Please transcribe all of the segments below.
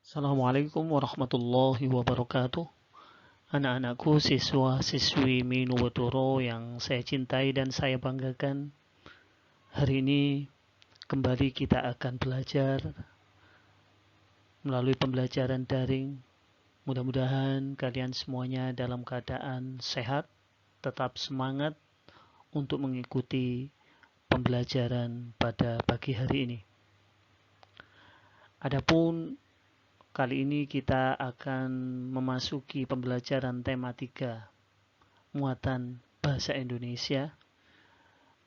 Assalamualaikum warahmatullahi wabarakatuh. Anak-anakku, siswa-siswi Minubodoro yang saya cintai dan saya banggakan. Hari ini kembali kita akan belajar melalui pembelajaran daring. Mudah-mudahan kalian semuanya dalam keadaan sehat, tetap semangat untuk mengikuti pembelajaran pada pagi hari ini. Adapun kali ini kita akan memasuki pembelajaran tema 3, muatan bahasa Indonesia.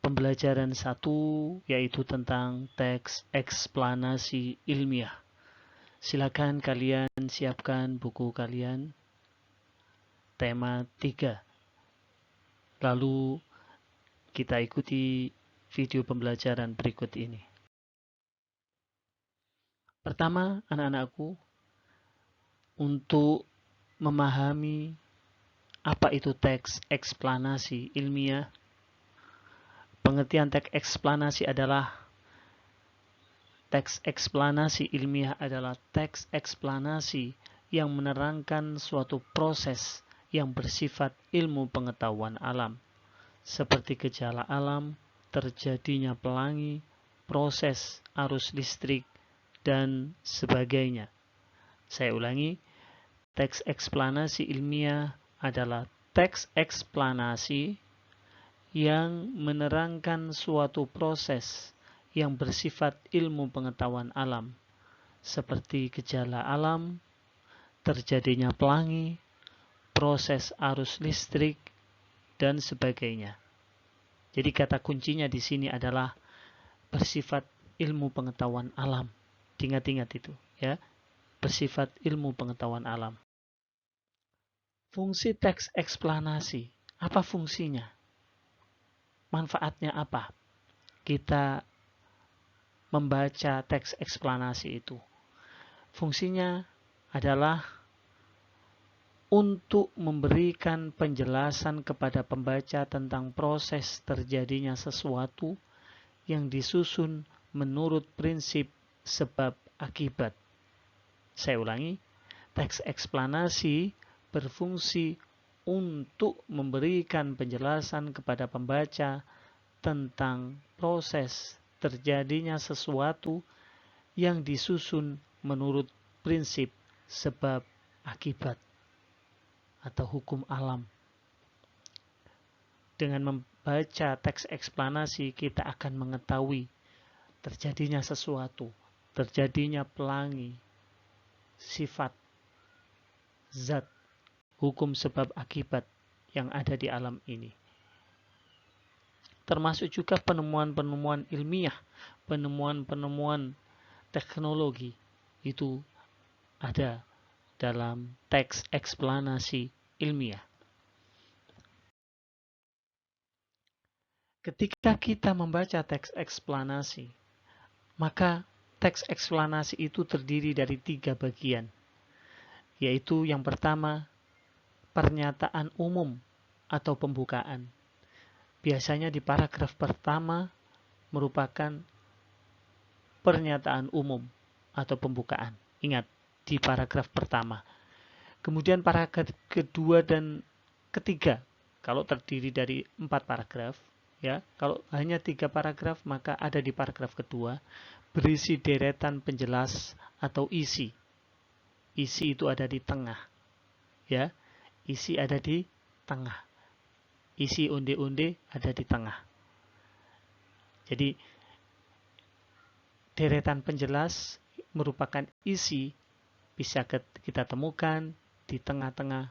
Pembelajaran 1 yaitu tentang teks eksplanasi ilmiah. Silakan kalian siapkan buku kalian. Tema 3. Lalu kita ikuti video pembelajaran berikut ini. Pertama, anak-anakku, untuk memahami apa itu teks eksplanasi ilmiah, pengertian teks eksplanasi adalah teks eksplanasi ilmiah adalah teks eksplanasi yang menerangkan suatu proses yang bersifat ilmu pengetahuan alam, seperti gejala alam, terjadinya pelangi, proses arus listrik, dan sebagainya. Saya ulangi, teks eksplanasi ilmiah adalah teks eksplanasi yang menerangkan suatu proses yang bersifat ilmu pengetahuan alam, seperti gejala alam, terjadinya pelangi, proses arus listrik, dan sebagainya. Jadi kata kuncinya di sini adalah bersifat ilmu pengetahuan alam. Ingat-ingat itu, ya. Bersifat ilmu pengetahuan alam. Fungsi teks eksplanasi, apa fungsinya? Manfaatnya apa? Kita membaca teks eksplanasi itu. Fungsinya adalah untuk memberikan penjelasan kepada pembaca tentang proses terjadinya sesuatu yang disusun menurut prinsip sebab akibat. Saya ulangi, teks eksplanasi berfungsi untuk memberikan penjelasan kepada pembaca tentang proses terjadinya sesuatu yang disusun menurut prinsip sebab akibat atau hukum alam. Dengan membaca teks eksplanasi, kita akan mengetahui terjadinya sesuatu, terjadinya pelangi, sifat, zat, hukum sebab akibat yang ada di alam ini. Termasuk juga penemuan-penemuan ilmiah, penemuan-penemuan teknologi itu ada dalam teks eksplanasi ilmiah. Ketika kita membaca teks eksplanasi, maka teks eksplanasi itu terdiri dari 3 bagian, yaitu yang pertama, pernyataan umum atau pembukaan. Biasanya di paragraf pertama merupakan pernyataan umum atau pembukaan. Ingat, di paragraf pertama. Kemudian paragraf kedua dan ketiga, kalau terdiri dari 4 paragraf, ya, kalau hanya 3 paragraf maka ada di paragraf kedua berisi deretan penjelas atau isi. Isi itu ada di tengah, ya. Isi ada di tengah. Isi onde-onde ada di tengah. Jadi deretan penjelas merupakan isi bisa kita temukan di tengah-tengah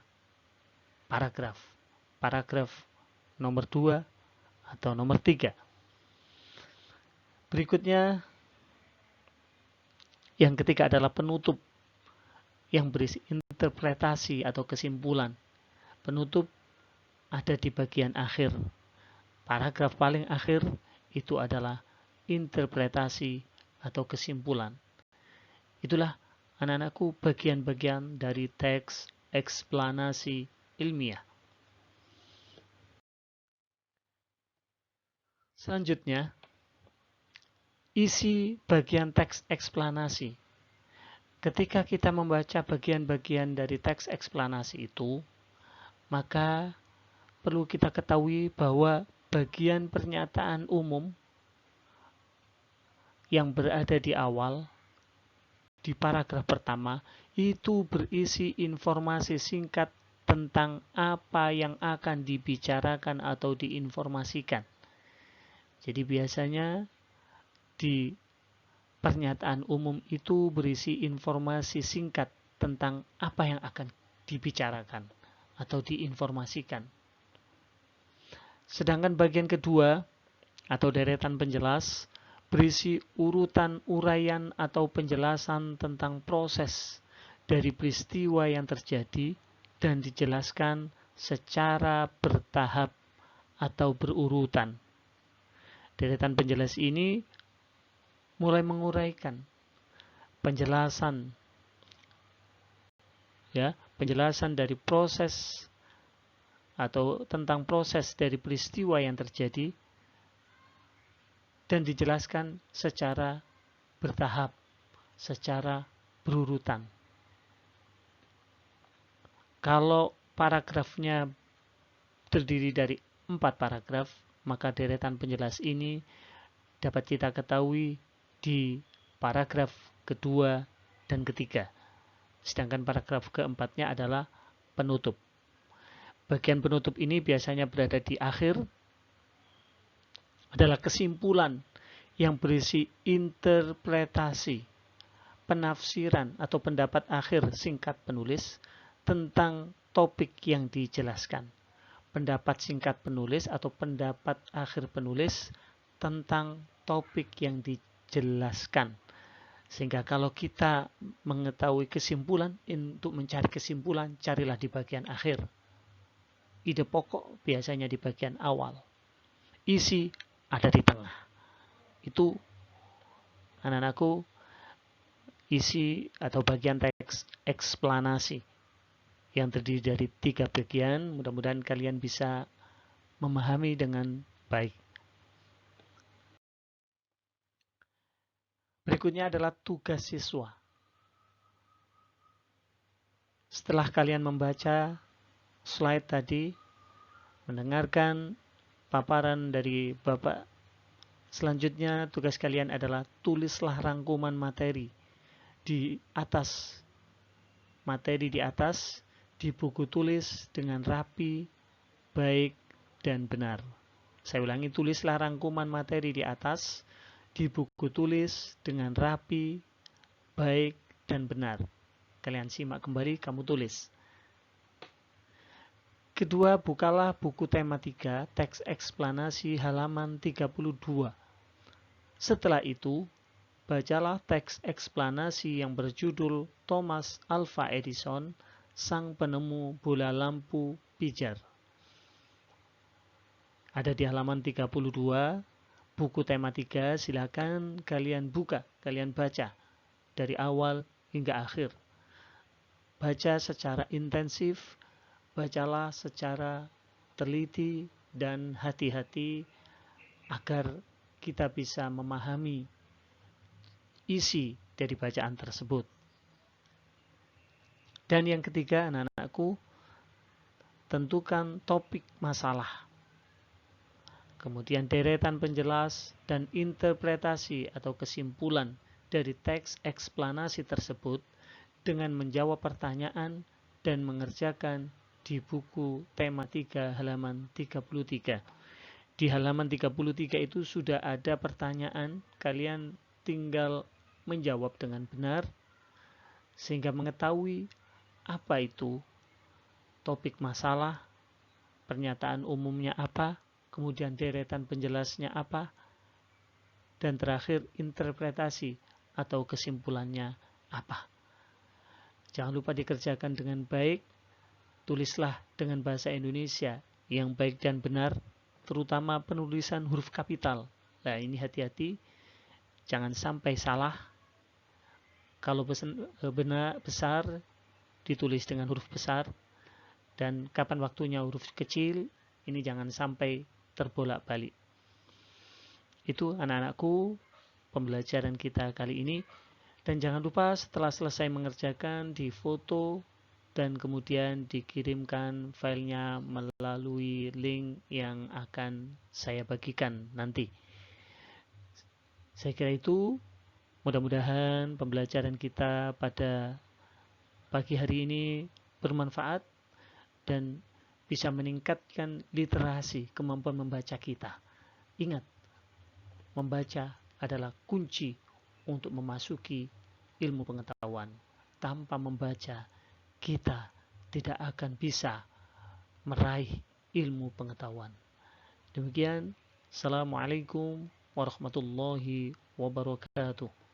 paragraf. Paragraf nomor 2 atau nomor 3. Berikutnya yang ketiga adalah penutup yang berisi interpretasi atau kesimpulan. Penutup ada di bagian akhir. Paragraf paling akhir itu adalah interpretasi atau kesimpulan. Itulah anak-anakku bagian-bagian dari teks eksplanasi ilmiah. Selanjutnya, isi bagian teks eksplanasi. Ketika kita membaca bagian-bagian dari teks eksplanasi itu, maka perlu kita ketahui bahwa bagian pernyataan umum yang berada di awal, di paragraf pertama, itu berisi informasi singkat tentang apa yang akan dibicarakan atau diinformasikan. Jadi biasanya di pernyataan umum itu berisi informasi singkat tentang apa yang akan dibicarakan atau diinformasikan. Sedangkan bagian kedua atau deretan penjelas berisi urutan uraian atau penjelasan tentang proses dari peristiwa yang terjadi dan dijelaskan secara bertahap atau berurutan. Deretan penjelas ini mulai menguraikan penjelasan penjelasan dari proses atau tentang proses dari peristiwa yang terjadi dan dijelaskan secara bertahap, secara berurutan. Kalau paragrafnya terdiri dari 4 paragraf, maka deretan penjelas ini dapat kita ketahui di paragraf kedua dan ketiga. Sedangkan paragraf keempatnya adalah penutup. Bagian penutup ini biasanya berada di akhir, adalah kesimpulan yang berisi interpretasi, penafsiran atau pendapat akhir singkat penulis tentang topik yang dijelaskan. Pendapat singkat penulis atau pendapat akhir penulis tentang topik yang dijelaskan. Sehingga kalau kita mengetahui kesimpulan, untuk mencari kesimpulan, carilah di bagian akhir. Ide pokok biasanya di bagian awal. Isi ada di tengah. Itu anak-anakku isi atau bagian teks eksplanasi yang terdiri dari 3 bagian. Mudah-mudahan kalian bisa memahami dengan baik. Berikutnya adalah tugas siswa. Setelah kalian membaca slide tadi, mendengarkan paparan dari Bapak, selanjutnya tugas kalian adalah tulislah rangkuman materi di atas. Materi di atas di buku tulis dengan rapi, baik, dan benar. Saya ulangi, tulislah rangkuman materi di atas di buku tulis dengan rapi, baik, dan benar. Kalian simak kembali, kamu tulis. Kedua, bukalah buku tema 3, teks eksplanasi halaman 32. Setelah itu, bacalah teks eksplanasi yang berjudul Thomas Alva Edison, sang penemu bola lampu pijar. Ada di halaman 32, buku tema 3, silakan kalian buka, kalian baca dari awal hingga akhir. Baca secara intensif, bacalah secara teliti dan hati-hati agar kita bisa memahami isi dari bacaan tersebut. Dan yang ketiga, anak-anakku, tentukan topik masalah. Kemudian deretan penjelas dan interpretasi atau kesimpulan dari teks eksplanasi tersebut dengan menjawab pertanyaan dan mengerjakan di buku tema 3 halaman 33. Di halaman 33 itu sudah ada pertanyaan, kalian tinggal menjawab dengan benar sehingga mengetahui apa itu topik masalah, pernyataan umumnya apa, kemudian deretan penjelasnya apa, dan terakhir interpretasi atau kesimpulannya apa. Jangan lupa dikerjakan dengan baik, tulislah dengan bahasa Indonesia yang baik dan benar, terutama penulisan huruf kapital. Nah, ini hati-hati, jangan sampai salah. Kalau benar besar, ditulis dengan huruf besar, dan kapan waktunya huruf kecil, ini jangan sampai terbolak-balik. Itu anak-anakku pembelajaran kita kali ini, Dan jangan lupa setelah selesai mengerjakan, difoto dan kemudian dikirimkan filenya melalui link yang akan saya bagikan nanti. Saya kira itu, mudah-mudahan pembelajaran kita pada pagi hari ini bermanfaat dan bisa meningkatkan literasi, kemampuan membaca kita. Ingat, membaca adalah kunci untuk memasuki ilmu pengetahuan. Tanpa membaca, kita tidak akan bisa meraih ilmu pengetahuan. Demikian, Assalamualaikum warahmatullahi wabarakatuh.